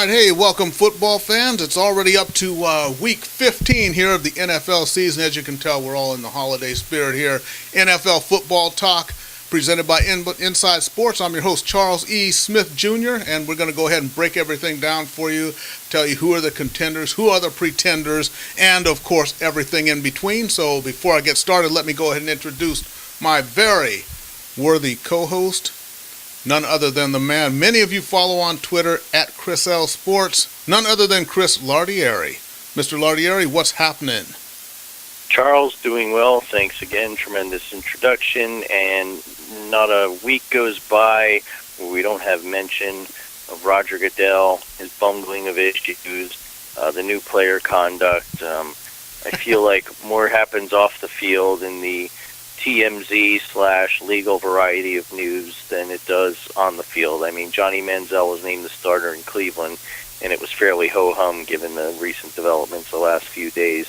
All right, hey, welcome football fans. It's already up to week 15 here of the NFL season. As you can tell, we're all in the holiday spirit here. NFL Football Talk, presented by Inside Sports. I'm your host, Charles E. Smith Jr., and we're going to go ahead and break everything down for you, tell you who are the contenders, who are the pretenders, and, of course, everything in between. So before I get started, let me go ahead and introduce my very worthy co-host, none other than the man many of you follow on Twitter at Chris L Sports, none other than Chris Lardieri. Mr. Lardieri, what's happening? Charles, doing well. Thanks again. Tremendous introduction. And not a week goes by where we don't have mention of Roger Goodell, his bungling of issues, the new player conduct. I feel like more happens off the field in the TMZ/legal variety of news than it does on the field. I mean, Johnny Manziel was named the starter in Cleveland, and it was fairly ho-hum given the recent developments the last few days.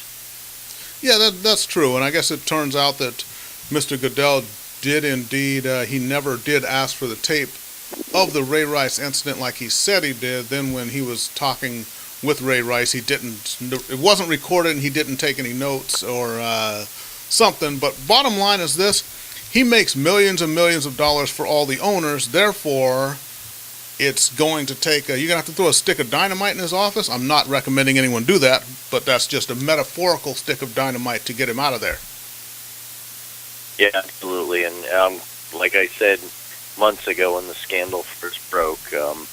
Yeah, that's true, and I guess it turns out that Mr. Goodell did indeed, he never did ask for the tape of the Ray Rice incident like he said he did. Then when he was talking with Ray Rice, it wasn't recorded and he didn't take any notes or something. But bottom line is this: he makes millions and millions of dollars for all the owners. Therefore, it's going to take you're going to have to throw a stick of dynamite in his office. I'm not recommending anyone do that, but that's just a metaphorical stick of dynamite to get him out of there. Yeah, absolutely. And like I said months ago when the scandal first broke, I'm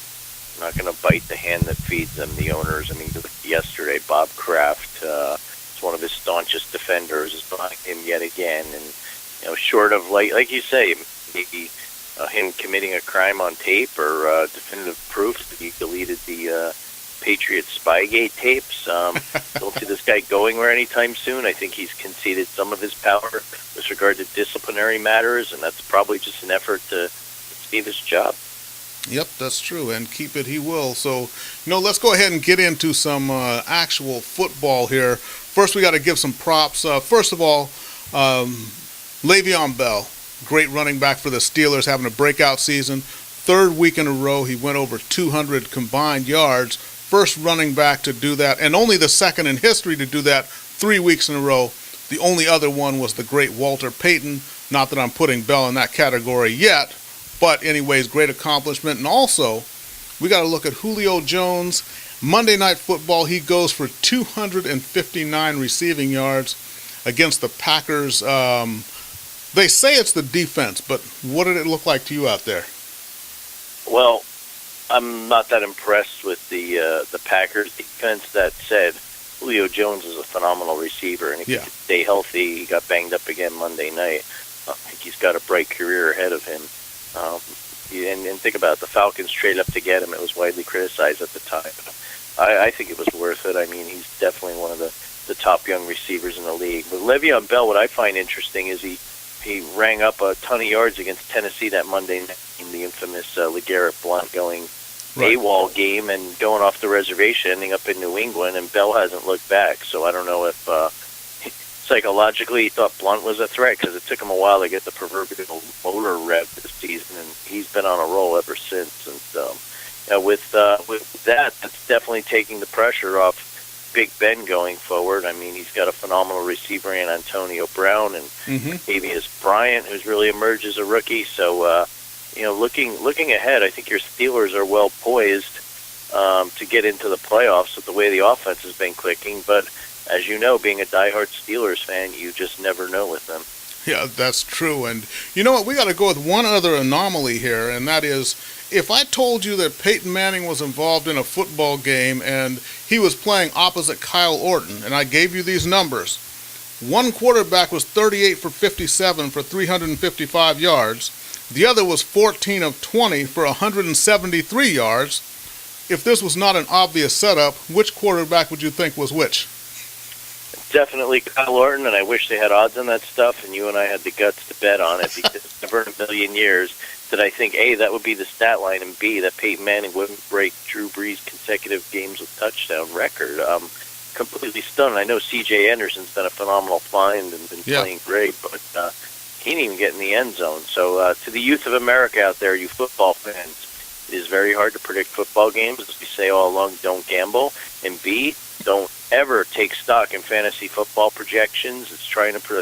not going to bite the hand that feeds them, the owners. I mean, yesterday, Bob Kraft, one of his staunchest defenders, is behind him yet again. And short of like you say, maybe him committing a crime on tape or definitive proof that he deleted the Patriot Spygate tapes, don't see this guy going where anytime soon. I think he's conceded some of his power with regard to disciplinary matters, and that's probably just an effort to save his job. Yep, that's true, and keep it he will. So, let's go ahead and get into some actual football here. First, we got to give some props. First of all, Le'Veon Bell, great running back for the Steelers, having a breakout season. Third week in a row, he went over 200 combined yards. First running back to do that, and only the second in history to do that 3 weeks in a row. The only other one was the great Walter Payton. Not that I'm putting Bell in that category yet, but anyways, great accomplishment. And also, we got to look at Julio Jones. Monday Night Football, he goes for 259 receiving yards against the Packers. They say it's the defense, but what did it look like to you out there? Well, I'm not that impressed with the Packers defense. That said, Julio Jones is a phenomenal receiver, and if he could stay healthy, he got banged up again Monday night. I think he's got a bright career ahead of him. And think about it, the Falcons trade up to get him. It was widely criticized at the time. I think it was worth it. I mean, he's definitely one of the top young receivers in the league. But Le'Veon Bell, what I find interesting is he rang up a ton of yards against Tennessee that Monday night in the infamous LeGarrette Blount going AWOL game and going off the reservation, ending up in New England, and Bell hasn't looked back. So I don't know if psychologically he thought Blount was a threat, because it took him a while to get the proverbial motor rev this season, and he's been on a roll ever since. And with that, that's definitely taking the pressure off Big Ben going forward. I mean, he's got a phenomenal receiver in Antonio Brown and Tavius Bryant, who's really emerged as a rookie. So, looking ahead, I think your Steelers are well poised to get into the playoffs with the way the offense has been clicking. But as you know, being a diehard Steelers fan, you just never know with them. Yeah, that's true. And you know what? We got to go with one other anomaly here, and that is, if I told you that Peyton Manning was involved in a football game and he was playing opposite Kyle Orton, and I gave you these numbers, one quarterback was 38 for 57 for 355 yards, the other was 14 of 20 for 173 yards. If this was not an obvious setup, which quarterback would you think was which? Definitely Kyle Orton, and I wish they had odds on that stuff, and you and I had the guts to bet on it, because never in a million years did I think, A, that would be the stat line, and B, that Peyton Manning wouldn't break Drew Brees' consecutive games with touchdown record. Completely stunned. I know C.J. Anderson's been a phenomenal find and been playing great, but he didn't even get in the end zone. So to the youth of America out there, you football fans, It is very hard to predict football games. As we say all along, don't gamble. And B, don't ever take stock in fantasy football projections. It's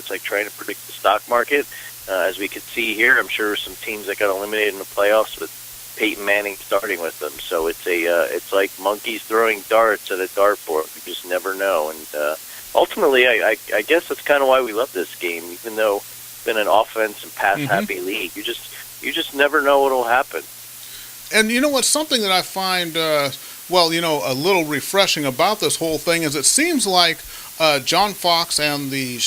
like trying to predict the stock market. As we could see here, I'm sure some teams that got eliminated in the playoffs with Peyton Manning starting with them. So it's like monkeys throwing darts at a dartboard. You just never know. And ultimately, I guess that's kind of why we love this game, even though it's been an offense and pass happy league. You just never know what'll happen. And you know what's something that I find, a little refreshing about this whole thing is it seems like John Fox and the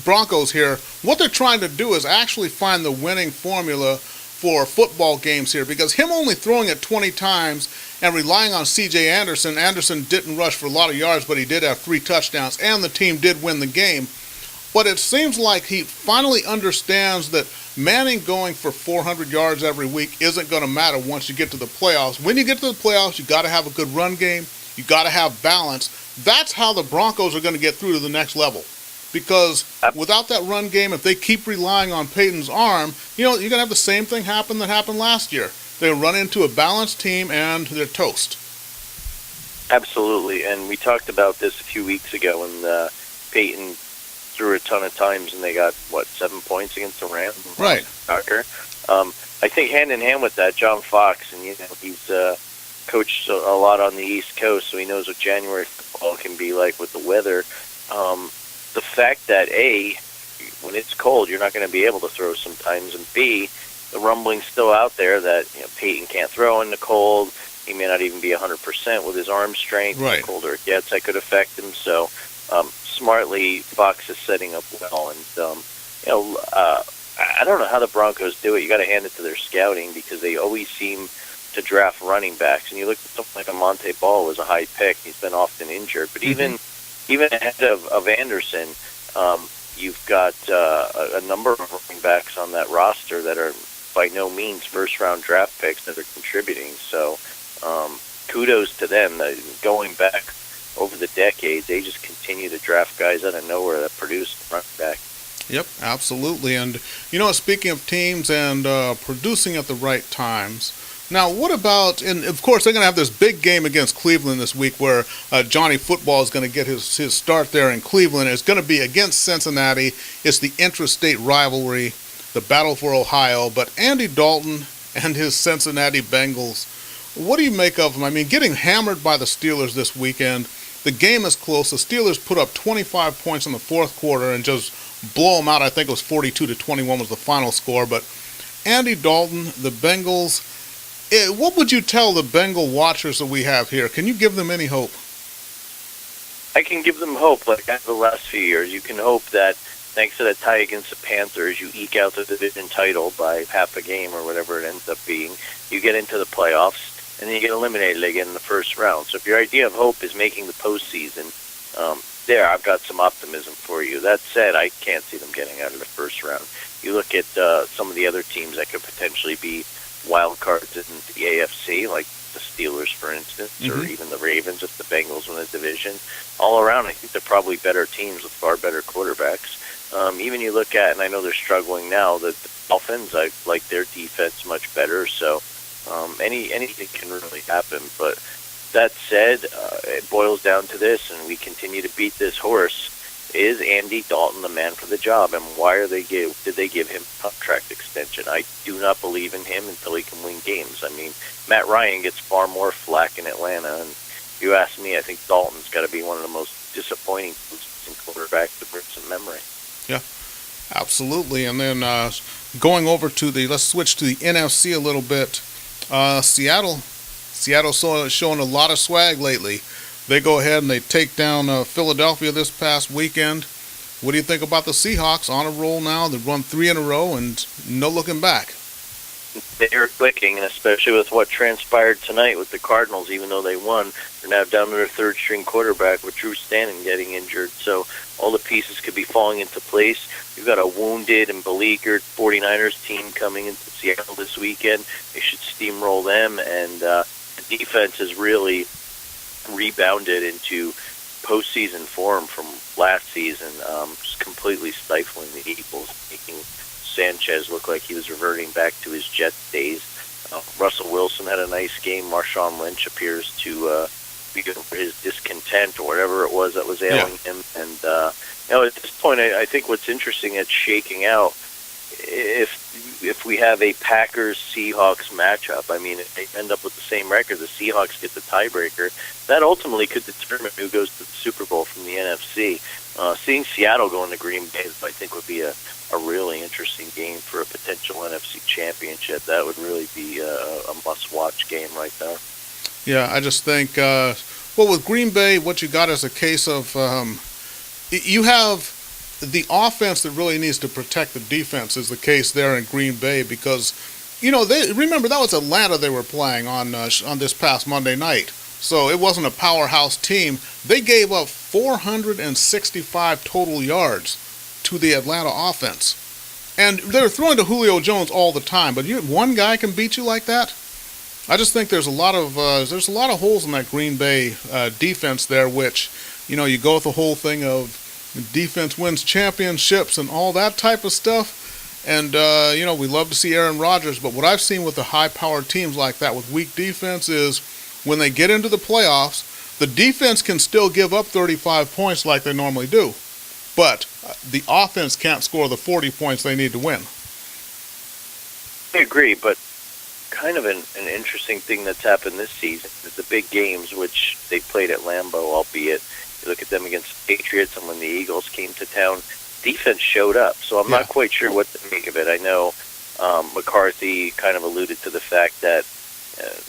Broncos here, what they're trying to do is actually find the winning formula for football games here, because him only throwing it 20 times and relying on C.J. Anderson didn't rush for a lot of yards, but he did have 3 touchdowns, and the team did win the game. But it seems like he finally understands that Manning going for 400 yards every week isn't going to matter once you get to the playoffs. When you get to the playoffs, you got to have a good run game. You got to have balance. That's how the Broncos are going to get through to the next level. Because without that run game, if they keep relying on Peyton's arm, you're going to have the same thing happen that happened last year. They run into a balanced team and they're toast. Absolutely, and we talked about this a few weeks ago when Peyton threw a ton of times and they got, 7 points against the Rams? Right. I think hand in hand with that, John Fox, and he's coached a lot on the East Coast, so he knows what January football can be like with the weather. The fact that A, when it's cold, you're not going to be able to throw sometimes, and B, the rumbling's still out there that Peyton can't throw in the cold. He may not even be 100% with his arm strength. Right. The colder it gets, that could affect him. So smartly, Fox is setting up well, and I don't know how the Broncos do it. You got to hand it to their scouting, because they always seem to draft running backs. And you look at something like Monte Ball was a high pick. He's been often injured, but even ahead of Anderson, you've got a number of running backs on that roster that are by no means first-round draft picks that are contributing. So kudos to them. Going back over the decades, they just continue to draft guys out of nowhere that produce running back. Yep, absolutely. And, speaking of teams and producing at the right times, now what about, and of course they're going to have this big game against Cleveland this week where Johnny Football is going to get his start there in Cleveland. It's going to be against Cincinnati. It's the intrastate rivalry, the battle for Ohio. But Andy Dalton and his Cincinnati Bengals, what do you make of them? I mean, getting hammered by the Steelers this weekend. The game is close. The Steelers put up 25 points in the fourth quarter and just blow them out. I think it was 42-21 was the final score. But Andy Dalton, the Bengals, what would you tell the Bengal watchers that we have here? Can you give them any hope? I can give them hope. Like after the last few years, you can hope that thanks to that tie against the Panthers, you eke out the division title by half a game or whatever it ends up being. You get into the playoffs, and then you get eliminated again in the first round. So if your idea of hope is making the postseason, I've got some optimism for you. That said, I can't see them getting out of the first round. You look at some of the other teams that could potentially be wild cards in the AFC, like the Steelers, for instance, or even the Ravens if the Bengals win the division. All around, I think they're probably better teams with far better quarterbacks. Even you look at, and I know they're struggling now, the Dolphins, I like their defense much better, so anything can really happen. But that said, it boils down to this, and we continue to beat this horse. Is Andy Dalton the man for the job, and why did they give him a contract extension? I do not believe in him until he can win games. I mean, Matt Ryan gets far more flack in Atlanta, and if you ask me, I think Dalton's got to be one of the most disappointing quarterbacks of recent memory. Yeah, absolutely. And then going over to let's switch to the NFC a little bit. Seattle's showing a lot of swag lately. They go ahead and they take down Philadelphia this past weekend. What do you think about the Seahawks? On a roll now. They've won 3 in a row and no looking back. They are clicking, and especially with what transpired tonight with the Cardinals, even though they won, they're now down to their third-string quarterback with Drew Stanton getting injured. So all the pieces could be falling into place. You've got a wounded and beleaguered 49ers team coming into Seattle this weekend. They should steamroll them, and the defense has really rebounded into postseason form from last season, just completely stifling the Eagles, making Sanchez look like he was reverting back to his Jets days. Russell Wilson had a nice game. Marshawn Lynch appears to be over his discontent or whatever it was that was ailing him. And at this point, I think what's interesting at shaking out, if we have a Packers-Seahawks matchup, I mean, if they end up with the same record, the Seahawks get the tiebreaker, that ultimately could determine who goes to the Super Bowl from the NFC. Seeing Seattle go into Green Bay, I think, would be a really interesting game for a potential NFC championship. That would really be a must-watch game right there. Yeah, I just think, with Green Bay, what you got is a case of you have the offense that really needs to protect the defense is the case there in Green Bay because, remember that was Atlanta they were playing on this past Monday night. So it wasn't a powerhouse team. They gave up 465 total yards to the Atlanta offense. And they're throwing to Julio Jones all the time, but one guy can beat you like that? I just think there's a lot of holes in that Green Bay defense there, which, you go with the whole thing of defense wins championships and all that type of stuff. And, we love to see Aaron Rodgers, but what I've seen with the high-powered teams like that with weak defense is when they get into the playoffs, the defense can still give up 35 points like they normally do, but the offense can't score the 40 points they need to win. I agree, but kind of an interesting thing that's happened this season is the big games, which they played at Lambeau, albeit you look at them against the Patriots and when the Eagles came to town, defense showed up. So I'm not quite sure what to make of it. I know McCarthy kind of alluded to the fact that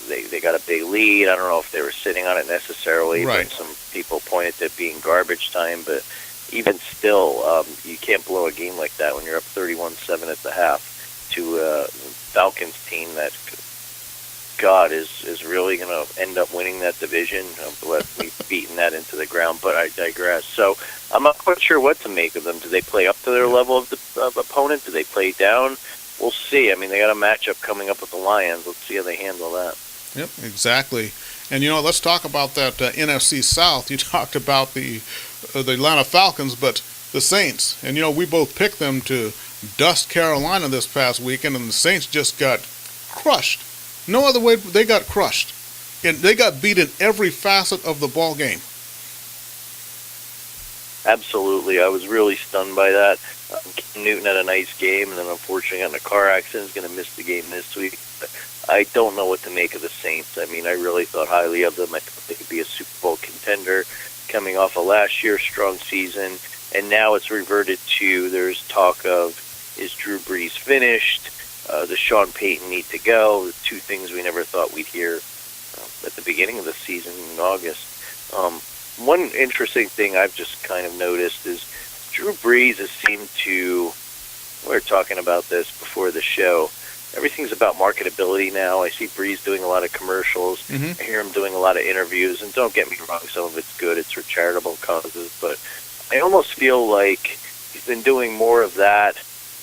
they got a big lead. I don't know if they were sitting on it necessarily, but some people pointed to it being garbage time. But even still, you can't blow a game like that when you're up 31-7 at the half to a Falcons team that, God, is really going to end up winning that division. We've beaten that into the ground, but I digress. So I'm not quite sure what to make of them. Do they play up to their level of opponent? Do they play down? We'll see. I mean, they got a matchup coming up with the Lions. Let's see how they handle that. Yep, exactly. And, let's talk about that NFC South. You talked about the Atlanta Falcons, but the Saints. And, we both picked them to dust Carolina this past weekend, and the Saints just got crushed. No other way. They got crushed. And they got beat in every facet of the ball game. Absolutely. I was really stunned by that. Cam Newton had a nice game, and then unfortunately got in a car accident. He's going to miss the game this week. But I don't know what to make of the Saints. I mean, I really thought highly of them. I thought they could be a Super Bowl contender coming off of last year's strong season. And now it's reverted to there's talk of, is Drew Brees finished? Does Sean Payton need to go? The two things we never thought we'd hear at the beginning of the season in August. One interesting thing I've just kind of noticed is Drew Brees has seemed to, we were talking about this before the show, everything's about marketability now. I see Brees doing a lot of commercials. I hear him doing a lot of interviews, and don't get me wrong, some of it's good. It's for charitable causes, but I almost feel like he's been doing more of that,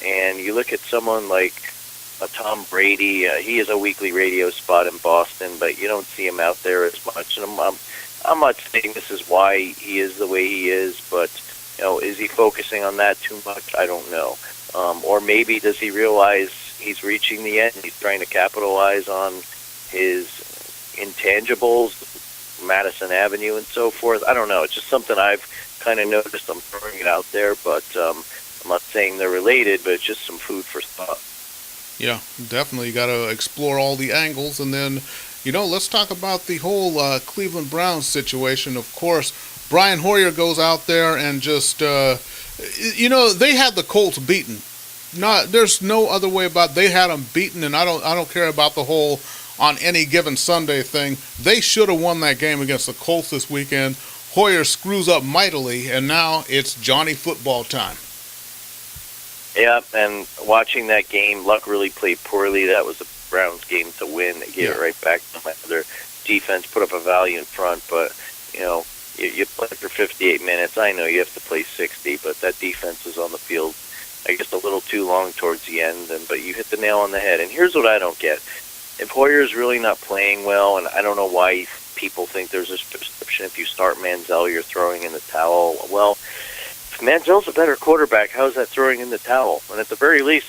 and you look at someone like Tom Brady, he has a weekly radio spot in Boston, but you don't see him out there as much, and I'm not saying this is why he is the way he is, but is he focusing on that too much? I don't know. Or maybe does he realize he's reaching the end? He's trying to capitalize on his intangibles, Madison Avenue and so forth. I don't know. It's just something I've kind of noticed. I'm throwing it out there, but I'm not saying they're related, but it's just some food for thought. Yeah, definitely. You got to explore all the angles. And then, let's talk about the whole Cleveland Browns situation. Of course, Brian Hoyer goes out there and just, they had the Colts beaten. There's no other way about it. They had them beaten, and I don't care about the whole on any given Sunday thing. They should have won that game against the Colts this weekend. Hoyer screws up mightily, and now it's Johnny football time. Yeah, and watching that game, Luck really played poorly. That was the Browns' game to win. They gave it right back to them. Their defense put up a valiant front, but, you play for 58 minutes. I know you have to play 60, but that defense was on the field, I guess, a little too long towards the end. But you hit the nail on the head. And here's what I don't get. If Hoyer's really not playing well, and I don't know why people think there's this perception if you start Manziel, you're throwing in the towel. Well, if Manziel's a better quarterback, how's that throwing in the towel? And at the very least,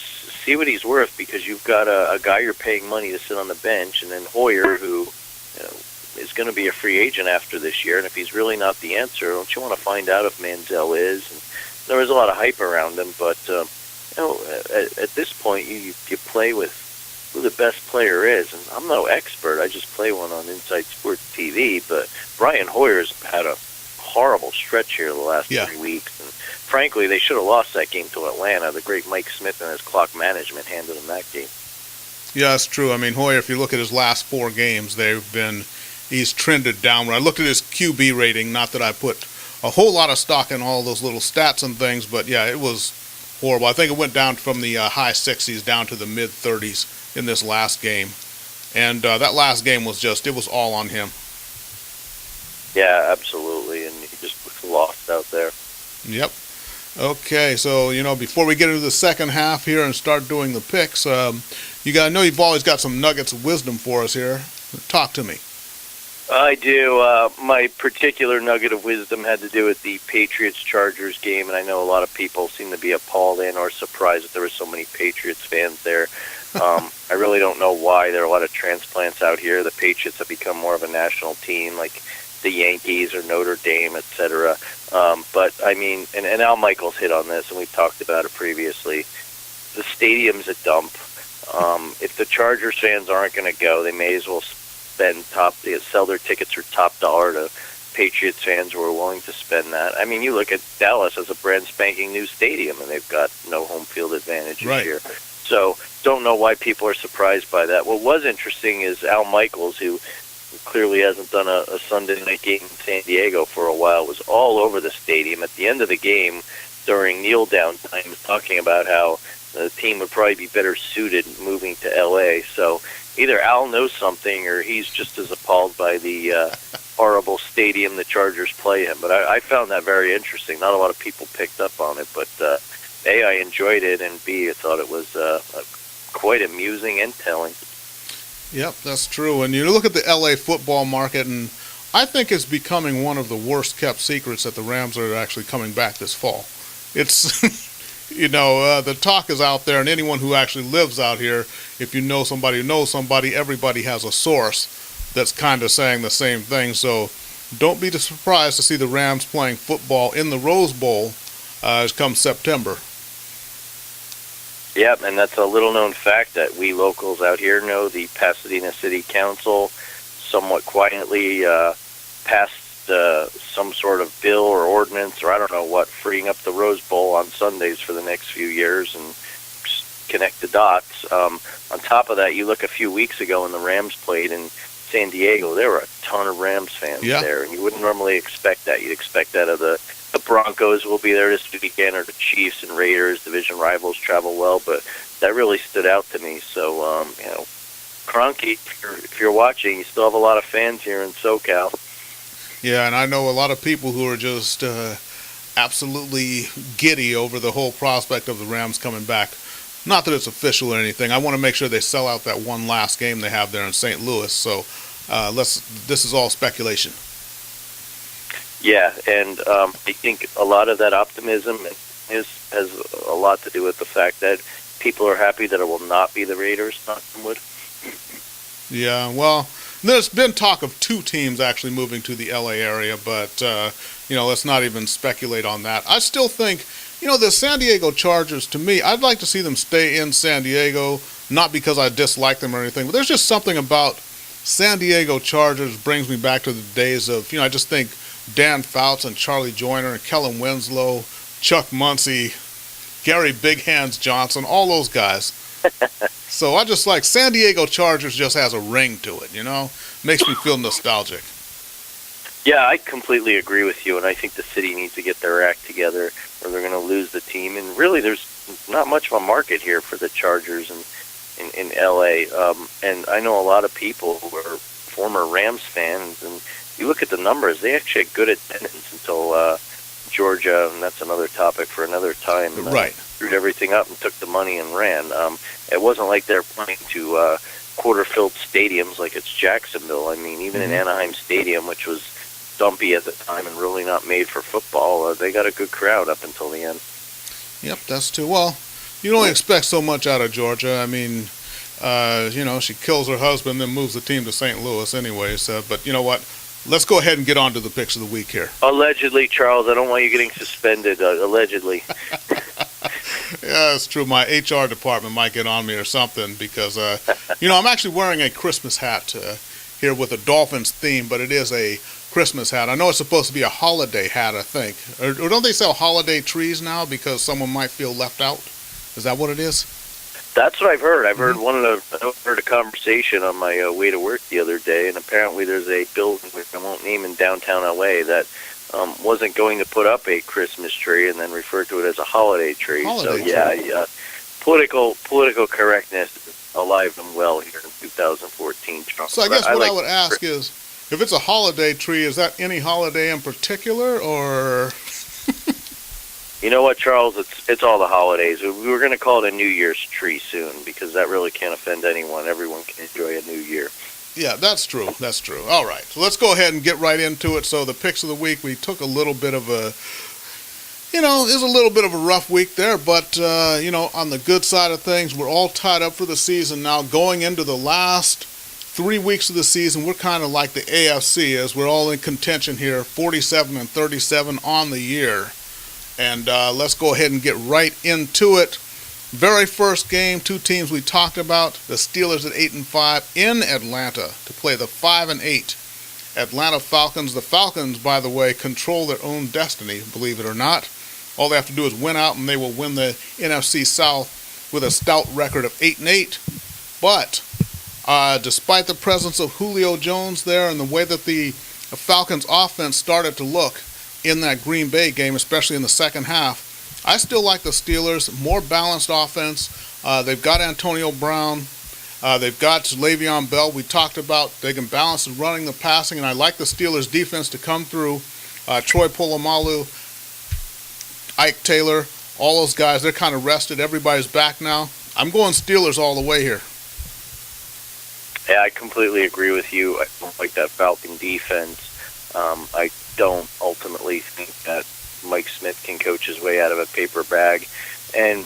see what he's worth, because you've got a guy you're paying money to sit on the bench, and then Hoyer, who is going to be a free agent after this year. And if he's really not the answer, don't you want to find out if Manziel is? And there was a lot of hype around him, but at this point, you play with who the best player is. And I'm no expert. I just play one on Inside Sports TV. But Brian Hoyer's had a horrible stretch here the last 3 weeks. And frankly, they should have lost that game to Atlanta. The great Mike Smith and his clock management handed them that game. Yeah, that's true. I mean, Hoyer, if you look at his last 4 games, he's trended downward. I looked at his QB rating, not that I put a whole lot of stock in all those little stats and things, but yeah, it was horrible. I think it went down from the high 60s down to the mid 30s in this last game. And that last game was it was all on him. Yeah, absolutely. And he just was lost out there. Yep. Okay, so, before we get into the second half here and start doing the picks, I know you've always got some nuggets of wisdom for us here. Talk to me. I do. My particular nugget of wisdom had to do with the Patriots-Chargers game, and I know a lot of people seem to be appalled and or surprised that there were so many Patriots fans there. I really don't know why. There are a lot of transplants out here. The Patriots have become more of a national team, like the Yankees or Notre Dame, etc. But, I mean, and Al Michaels hit on this, and we talked about it previously. The stadium's a dump. If the Chargers fans aren't going to go, they may as well sell their tickets for top dollar to Patriots fans who are willing to spend that. I mean, you look at Dallas as a brand spanking new stadium, and they've got no home field advantage this year. So don't know why people are surprised by that. What was interesting is Al Michaels, who clearly hasn't done a Sunday night game in San Diego for a while, was all over the stadium at the end of the game during kneel-down time, talking about how the team would probably be better suited moving to L.A. So either Al knows something or he's just as appalled by the horrible stadium the Chargers play in. But I found that very interesting. Not a lot of people picked up on it, but A, I enjoyed it, and B, I thought it was quite amusing and telling. Yep, that's true. And you look at the L.A. football market, and I think it's becoming one of the worst-kept secrets that the Rams are actually coming back this fall. It's... the talk is out there, and anyone who actually lives out here, if you know somebody who knows somebody, everybody has a source that's kind of saying the same thing. So don't be surprised to see the Rams playing football in the Rose Bowl come September. Yep, and that's a little-known fact that we locals out here know. The Pasadena City Council somewhat quietly passed some sort of bill or ordinance, or I don't know what, freeing up the Rose Bowl on Sundays for the next few years, and just connect the dots. On top of that, you look a few weeks ago when the Rams played in San Diego, there were a ton of Rams fans there, and you wouldn't normally expect that. You'd expect that of the Broncos will be there this weekend, or the Chiefs and Raiders, division rivals, travel well, but that really stood out to me. So, Kroenke, if you're watching, you still have a lot of fans here in SoCal. Yeah, and I know a lot of people who are just absolutely giddy over the whole prospect of the Rams coming back. Not that it's official or anything. I want to make sure they sell out that one last game they have there in St. Louis. So this is all speculation. Yeah, and I think a lot of that optimism has a lot to do with the fact that people are happy that it will not be the Raiders, knock on wood. Yeah, well, there's been talk of 2 teams actually moving to the LA area, but, let's not even speculate on that. I still think, the San Diego Chargers, to me, I'd like to see them stay in San Diego, not because I dislike them or anything, but there's just something about San Diego Chargers brings me back to the days of, I just think Dan Fouts and Charlie Joyner and Kellen Winslow, Chuck Muncie, Gary Big Hands Johnson, all those guys. So I just like San Diego Chargers just has a ring to it, Makes me feel nostalgic. Yeah, I completely agree with you, and I think the city needs to get their act together or they're going to lose the team. And really, there's not much of a market here for the Chargers in L.A. And I know a lot of people who are former Rams fans, and you look at the numbers, they actually had good attendance until Georgia, and that's another topic for another time. Right. Screwed everything up and took the money and ran. It wasn't like they're playing to quarter-filled stadiums like it's Jacksonville. I mean, even in Anaheim Stadium, which was dumpy at the time and really not made for football, they got a good crowd up until the end. Yep, that's true. Well, You don't expect so much out of Georgia. I mean, she kills her husband, then moves the team to St. Louis anyway. So, but you know what? Let's go ahead and get on to the picks of the week here. Allegedly, Charles. I don't want you getting suspended. Allegedly. Yeah, it's true. My HR department might get on me or something because, I'm actually wearing a Christmas hat here with a Dolphins theme, but it is a Christmas hat. I know it's supposed to be a holiday hat, I think. Or don't they sell holiday trees now because someone might feel left out? Is that what it is? That's what I've heard. I've heard I heard a conversation on my way to work the other day, and apparently there's a building, which I won't name, in downtown LA that wasn't going to put up a Christmas tree and then referred to it as a holiday tree. Political correctness is alive and well here in 2014. Charles. So I guess what I would ask is, if it's a holiday tree, is that any holiday in particular, or? You know what, Charles? It's all the holidays. We were going to call it a New Year's tree soon because that really can't offend anyone. Everyone can enjoy a new year. Yeah, that's true. That's true. All right. So let's go ahead and get right into it. So the picks of the week, we took a little bit of a, it was a little bit of a rough week there, but, on the good side of things, we're all tied up for the season now. Going into the last 3 weeks of the season, we're kind of like the AFC, as we're all in contention here, 47-37 on the year. And let's go ahead and get right into it. Very first game, two teams we talked about, the Steelers at 8-5 in Atlanta to play the 5-8 Atlanta Falcons. The Falcons, by the way, control their own destiny, believe it or not. All they have to do is win out, and they will win the NFC South with a stout record of 8-8. But despite the presence of Julio Jones there and the way that the Falcons offense started to look in that Green Bay game, especially in the second half, I still like the Steelers. More balanced offense. They've got Antonio Brown. They've got Le'Veon Bell. We talked about they can balance the running, the passing, and I like the Steelers' defense to come through. Troy Polamalu, Ike Taylor, all those guys, they're kind of rested. Everybody's back now. I'm going Steelers all the way here. Yeah, I completely agree with you. I don't like that Falcon defense. I don't ultimately think that Mike Smith can coach his way out of a paper bag. And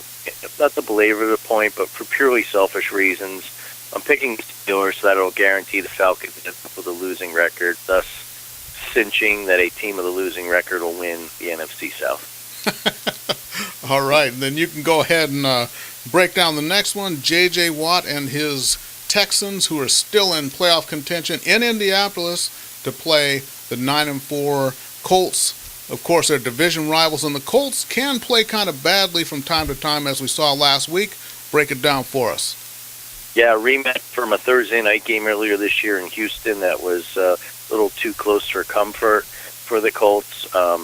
not to belabor the point, but for purely selfish reasons, I'm picking the Steelers so that it'll guarantee the Falcons with a losing record, thus cinching that a team with a losing record will win the NFC South. All right, then you can go ahead and break down the next one. J.J. Watt and his Texans, who are still in playoff contention in Indianapolis, to play the 9-4 Colts. Of course, they're division rivals, and the Colts can play kind of badly from time to time, as we saw last week. Break it down for us. Yeah, rematch from a Thursday night game earlier this year in Houston that was a little too close for comfort for the Colts. A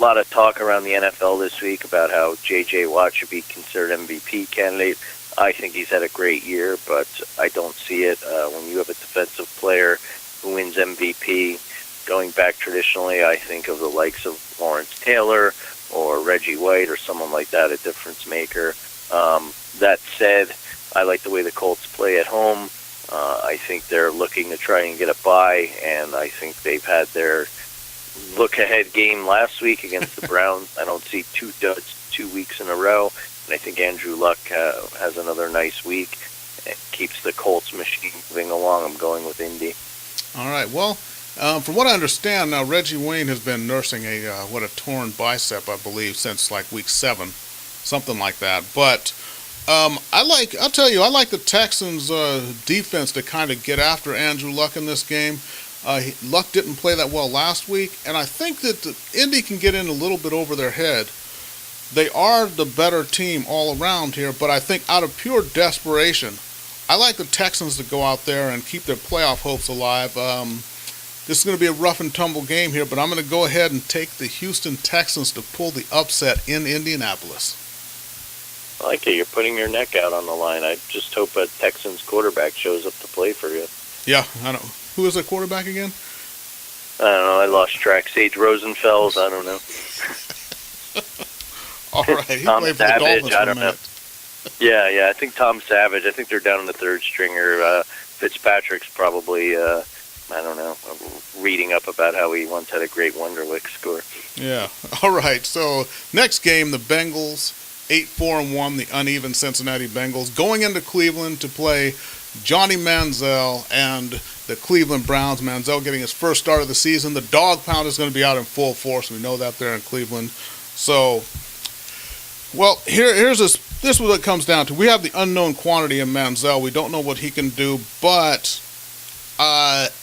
lot of talk around the NFL this week about how J.J. Watt should be considered MVP candidate. I think he's had a great year, but I don't see it. When you have a defensive player who wins MVP, going back traditionally, I think of the likes of Lawrence Taylor or Reggie White or someone like that, a difference maker. That said, I like the way the Colts play at home. I think they're looking to try and get a bye, and I think they've had their look-ahead game last week against the Browns. I don't see two duds 2 weeks in a row, and I think Andrew Luck has another nice week and keeps the Colts machine moving along. I'm going with Indy. All right, well, from what I understand now, Reggie Wayne has been nursing a torn bicep, I believe, since like week 7, something like that. But I like the Texans' defense to kind of get after Andrew Luck in this game. Luck didn't play that well last week, and I think that Indy can get in a little bit over their head. They are the better team all around here, but I think out of pure desperation, I like the Texans to go out there and keep their playoff hopes alive. This is going to be a rough and tumble game here, but I'm going to go ahead and take the Houston Texans to pull the upset in Indianapolis. I like it. You're putting your neck out on the line. I just hope a Texans quarterback shows up to play for you. Yeah, I know. Who is the quarterback again? I don't know. I lost track. Sage Rosenfels. I don't know. All right. He Tom played for the Savage. Dolphins I don't for a minute. know. Yeah. I think Tom Savage. I think they're down in the third stringer. Fitzpatrick's probably, I don't know, reading up about how he once had a great Wonderlic score. Yeah. All right. So next game, the Bengals 8-4-1, the uneven Cincinnati Bengals, going into Cleveland to play Johnny Manziel and the Cleveland Browns. Manziel getting his first start of the season. The dog pound is going to be out in full force. We know that there in Cleveland. So, well, here's this. This is what it comes down to. We have the unknown quantity in Manziel. We don't know what he can do, but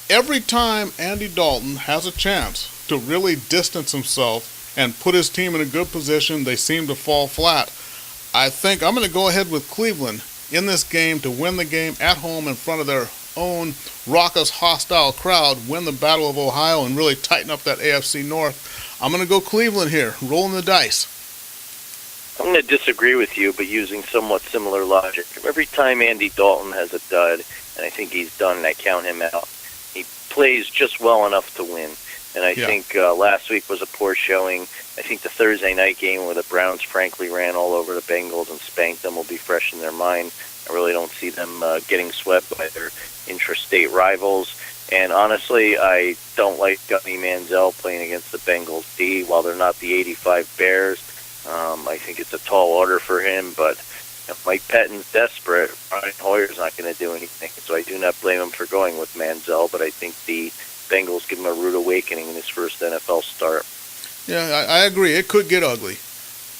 every time Andy Dalton has a chance to really distance himself and put his team in a good position, they seem to fall flat. I think I'm going to go ahead with Cleveland in this game to win the game at home in front of their own raucous, hostile crowd, win the Battle of Ohio, and really tighten up that AFC North. I'm going to go Cleveland here, rolling the dice. I'm going to disagree with you, but using somewhat similar logic. Every time Andy Dalton has a dud, and I think he's done, and I count him out, he plays just well enough to win. And I think last week was a poor showing. I think the Thursday night game where the Browns frankly ran all over the Bengals and spanked them will be fresh in their mind. I really don't see them getting swept by their intrastate rivals. And honestly, I don't like Johnny Manziel playing against the Bengals D. While they're not the 85 Bears, I think it's a tall order for him. But if Mike Pettin's desperate, Brian Hoyer's not going to do anything. So I do not blame him for going with Manziel, but I think the Bengals give him a rude awakening in his first NFL start. Yeah, I agree. It could get ugly.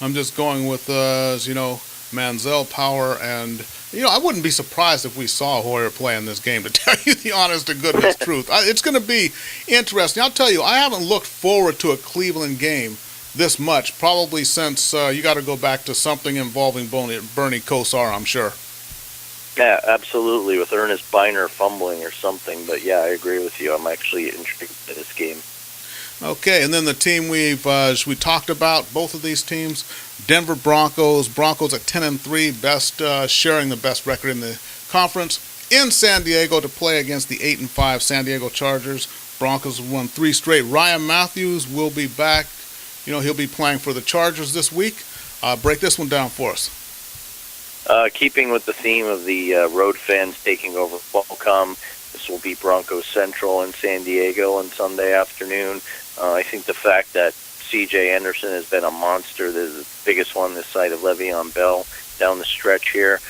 I'm just going with, Manziel power. And, I wouldn't be surprised if we saw Hoyer play in this game, to tell you the honest to goodness truth. It's going to be interesting. I'll tell you, I haven't looked forward to a Cleveland game this much, probably since you got to go back to something involving Bernie Kosar, I'm sure. Yeah, absolutely, with Ernest Biner fumbling or something. But yeah, I agree with you. I'm actually intrigued by this game. Okay, and then the team we talked about, both of these teams, Denver Broncos. Broncos at 10-3, best sharing the best record in the conference. In San Diego to play against the 8-5 San Diego Chargers. Broncos have won 3 straight. Ryan Matthews will be back. He'll be playing for the Chargers this week. Break this one down for us. Keeping with the theme of the road fans taking over Qualcomm, this will be Broncos Central in San Diego on Sunday afternoon. I think the fact that C.J. Anderson has been a monster, the biggest one this side of Le'Veon Bell down the stretch here,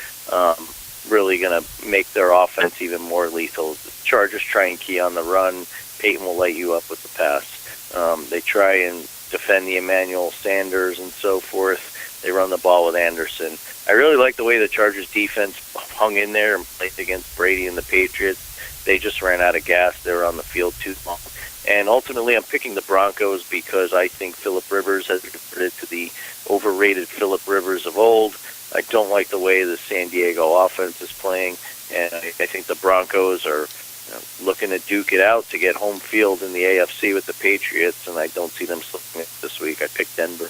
really going to make their offense even more lethal. The Chargers try and key on the run. Peyton will light you up with the pass. They try and defend the Emmanuel Sanders and so forth. They run the ball with Anderson. I really like the way the Chargers defense hung in there and played against Brady and the Patriots. They just ran out of gas. They were on the field too long. And ultimately, I'm picking the Broncos because I think Phillip Rivers has reverted to the overrated Phillip Rivers of old. I don't like the way the San Diego offense is playing, and I think the Broncos are looking to duke it out to get home field in the AFC with the Patriots, and I don't see them slipping it this week. I picked Denver.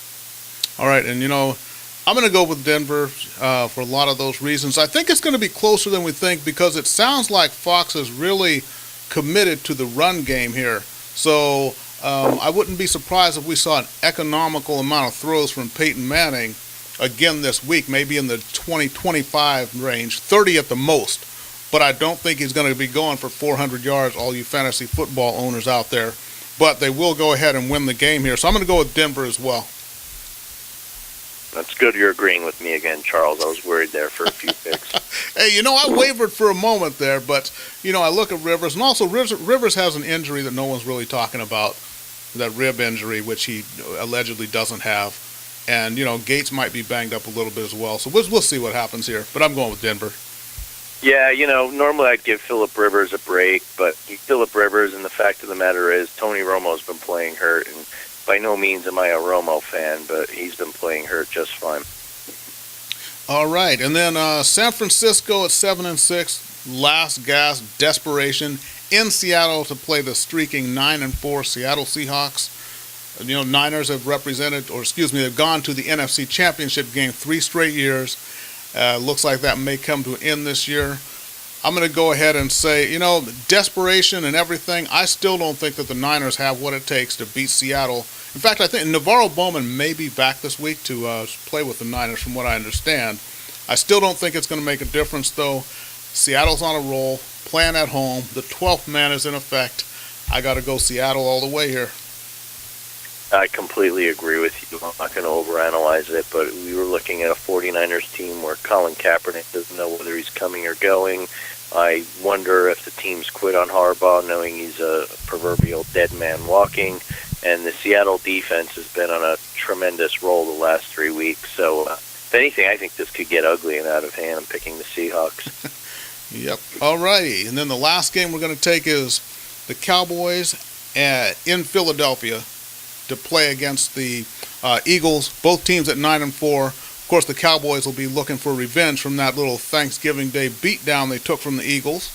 All right, and I'm going to go with Denver for a lot of those reasons. I think it's going to be closer than we think because it sounds like Fox is really committed to the run game here. So I wouldn't be surprised if we saw an economical amount of throws from Peyton Manning again this week, maybe in the 20-25 range, 30 at the most. But I don't think he's going to be going for 400 yards, all you fantasy football owners out there. But they will go ahead and win the game here. So I'm going to go with Denver as well. That's good you're agreeing with me again, Charles. I was worried there for a few picks. Hey, I wavered for a moment there, but, I look at Rivers, and also Rivers has an injury that no one's really talking about, that rib injury, which he allegedly doesn't have. And, Gates might be banged up a little bit as well. So we'll see what happens here, but I'm going with Denver. Yeah, normally I'd give Phillip Rivers a break, but Phillip Rivers, and the fact of the matter is Tony Romo's been playing hurt, and by no means am I a Romo fan, but he's been playing hurt just fine. All right, and then San Francisco at 7-6, last gasp, desperation in Seattle to play the streaking 9-4 Seattle Seahawks. Niners have they've gone to the NFC Championship game 3 straight years. Looks like that may come to an end this year. I'm going to go ahead and say, desperation and everything, I still don't think that the Niners have what it takes to beat Seattle. In fact, I think Navarro Bowman may be back this week to play with the Niners, from what I understand. I still don't think it's going to make a difference, though. Seattle's on a roll, playing at home. The 12th man is in effect. I got to go Seattle all the way here. I completely agree with you. I'm not going to overanalyze it, but we were looking at a 49ers team where Colin Kaepernick doesn't know whether he's coming or going. I wonder if the team's quit on Harbaugh, knowing he's a proverbial dead man walking. And the Seattle defense has been on a tremendous roll the last 3 weeks. So, if anything, I think this could get ugly and out of hand. I'm picking the Seahawks. Yep. All righty. And then the last game we're going to take is the Cowboys in Philadelphia to play against the Eagles. Both teams at 9-4. Of course, the Cowboys will be looking for revenge from that little Thanksgiving Day beatdown they took from the Eagles.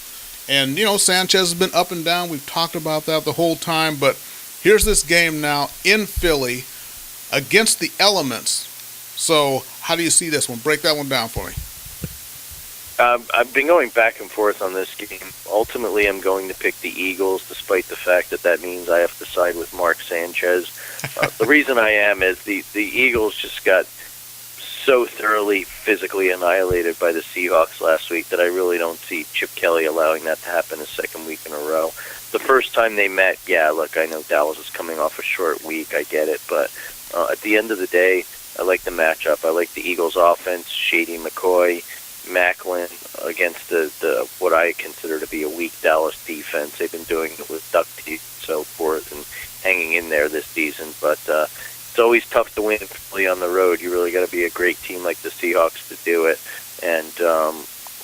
And, Sanchez has been up and down. We've talked about that the whole time. But here's this game now in Philly against the elements. So how do you see this one? Break that one down for me. I've been going back and forth on this game. Ultimately, I'm going to pick the Eagles, despite the fact that means I have to side with Mark Sanchez. The reason I am is the Eagles just got so thoroughly physically annihilated by the Seahawks last week that I really don't see Chip Kelly allowing that to happen a second week in a row. The first time they met, look, I know Dallas is coming off a short week, I get it, but at the end of the day, I like the matchup. I like the Eagles' offense, Shady McCoy, Macklin against the what I consider to be a weak Dallas defense. They've been doing it with duck teeth and so forth and hanging in there this season, but it's always tough to win Philly on the road. You really got to be a great team like the Seahawks to do it. And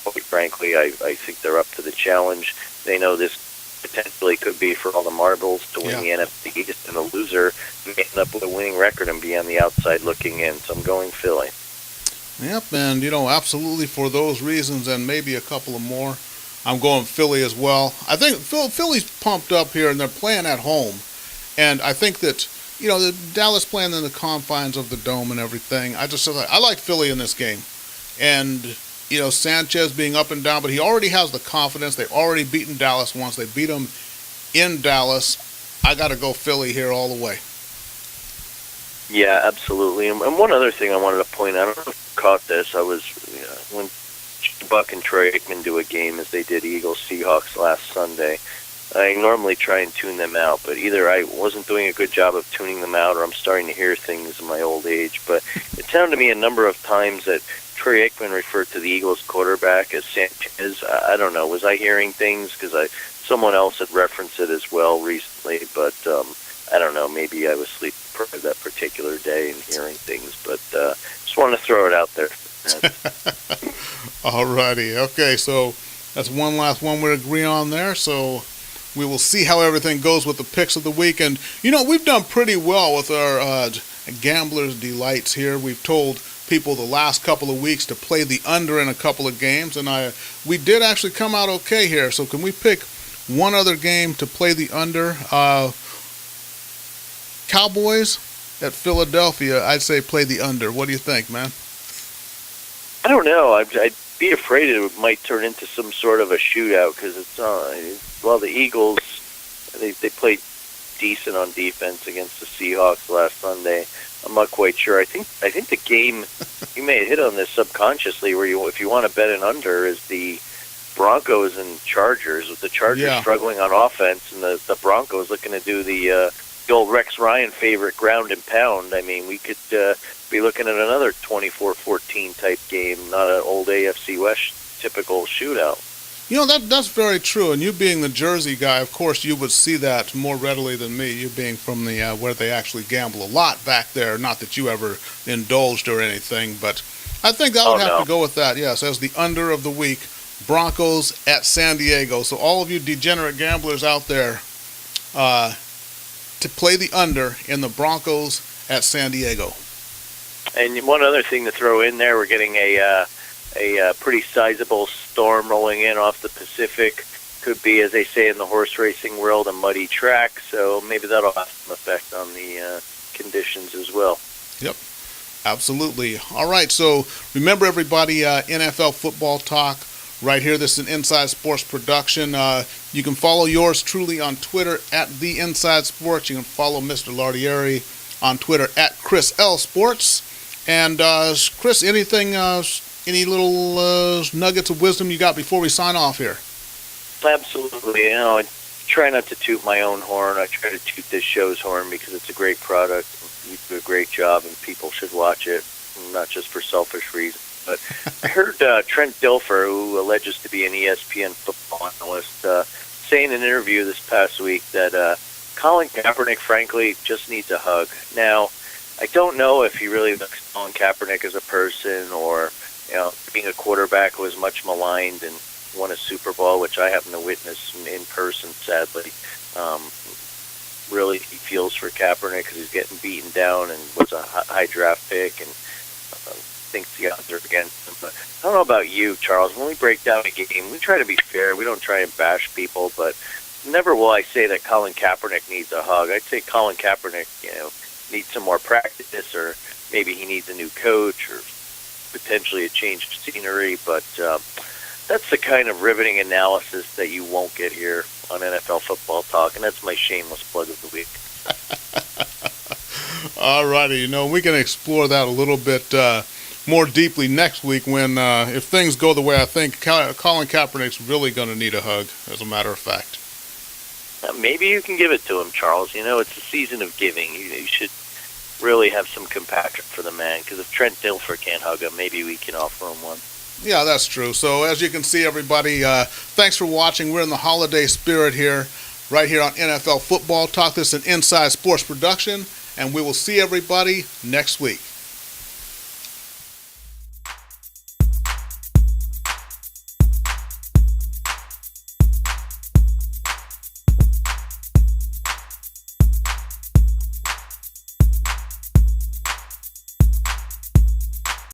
quite frankly, I think they're up to the challenge. They know this potentially could be for all the marbles to win the NFC East, and the loser may end up with a winning record and be on the outside looking in. So I'm going Philly. Yep, and absolutely for those reasons and maybe a couple of more, I'm going Philly as well. I think Philly's pumped up here, and they're playing at home. And I think that the Dallas playing in the confines of the dome and everything. I like Philly in this game. And, Sanchez being up and down, but he already has the confidence. They've already beaten Dallas once. They beat them in Dallas. I got to go Philly here all the way. Yeah, absolutely. And one other thing I wanted to point out, I don't know if you caught this. I was, when Buck and Troy Aikman do a game as they did Eagles-Seahawks last Sunday, I normally try and tune them out, but either I wasn't doing a good job of tuning them out or I'm starting to hear things in my old age. But it sounded to me a number of times that Troy Aikman referred to the Eagles quarterback as Sanchez. I don't know. Was I hearing things? Because someone else had referenced it as well recently, but I don't know. Maybe I was sleep deprived that particular day and hearing things, but just wanted to throw it out there. All righty. Okay, so that's one last one we agree on there. So we will see how everything goes with the picks of the week. And, we've done pretty well with our Gambler's Delights here. We've told people the last couple of weeks to play the under in a couple of games, and we did actually come out okay here. So can we pick one other game to play the under? Cowboys at Philadelphia, I'd say play the under. What do you think, man? I don't know. I'd be afraid it might turn into some sort of a shootout because the Eagles, they played decent on defense against the Seahawks last Sunday. I'm not quite sure. I think the game, you may have hit on this subconsciously, where if you want to bet an under, is the Broncos and Chargers, with the Chargers struggling on offense and the Broncos looking to do the old Rex Ryan favorite ground and pound. I mean, we could be looking at another 24-14 type game, not an old AFC West typical shootout. That's very true. And you being the Jersey guy, of course, you would see that more readily than me. You being from the where they actually gamble a lot back there. Not that you ever indulged or anything, but I think I would have to go with that. Yes, as the under of the week, Broncos at San Diego. So all of you degenerate gamblers out there, to play the under in the Broncos at San Diego. And one other thing to throw in there, we're getting a pretty sizable storm rolling in off the Pacific. Could be, as they say in the horse racing world, a muddy track. So maybe that'll have some effect on the conditions as well. Yep, absolutely. All right, so remember everybody, NFL Football Talk right here. This is an Inside Sports production. You can follow yours truly on Twitter at The Inside Sports. You can follow Mr. Lardieri on Twitter at Chris L. Sports. And Chris, anything, any little nuggets of wisdom you got before we sign off here? Absolutely. I try not to toot my own horn. I try to toot this show's horn because it's a great product. You do a great job, and people should watch it, not just for selfish reasons. But I heard Trent Dilfer, who alleges to be an ESPN football analyst, say in an interview this past week that Colin Kaepernick, frankly, just needs a hug. Now, I don't know if he really looks Colin Kaepernick as a person, or being a quarterback who was much maligned and won a Super Bowl, which I happen to witness in person, sadly. Really, he feels for Kaepernick because he's getting beaten down and was a high draft pick, and thinks the odds are against him. But I don't know about you, Charles. When we break down a game, we try to be fair. We don't try and bash people, but never will I say that Colin Kaepernick needs a hug. I'd say Colin Kaepernick, needs some more practice, or maybe he needs a new coach, or potentially a change of scenery. But that's the kind of riveting analysis that you won't get here on NFL Football Talk, and that's my shameless plug of the week. All righty. We can explore that a little bit more deeply next week when, if things go the way I think, Colin Kaepernick's really going to need a hug, as a matter of fact. Maybe you can give it to him, Charles. It's a season of giving. You should really have some compassion for the man, because if Trent Dilfer can't hug him, maybe we can offer him one. Yeah, that's true. So as you can see, everybody, thanks for watching. We're in the holiday spirit here, right here on NFL Football Talk. This is an Inside Sports production, and we will see everybody next week.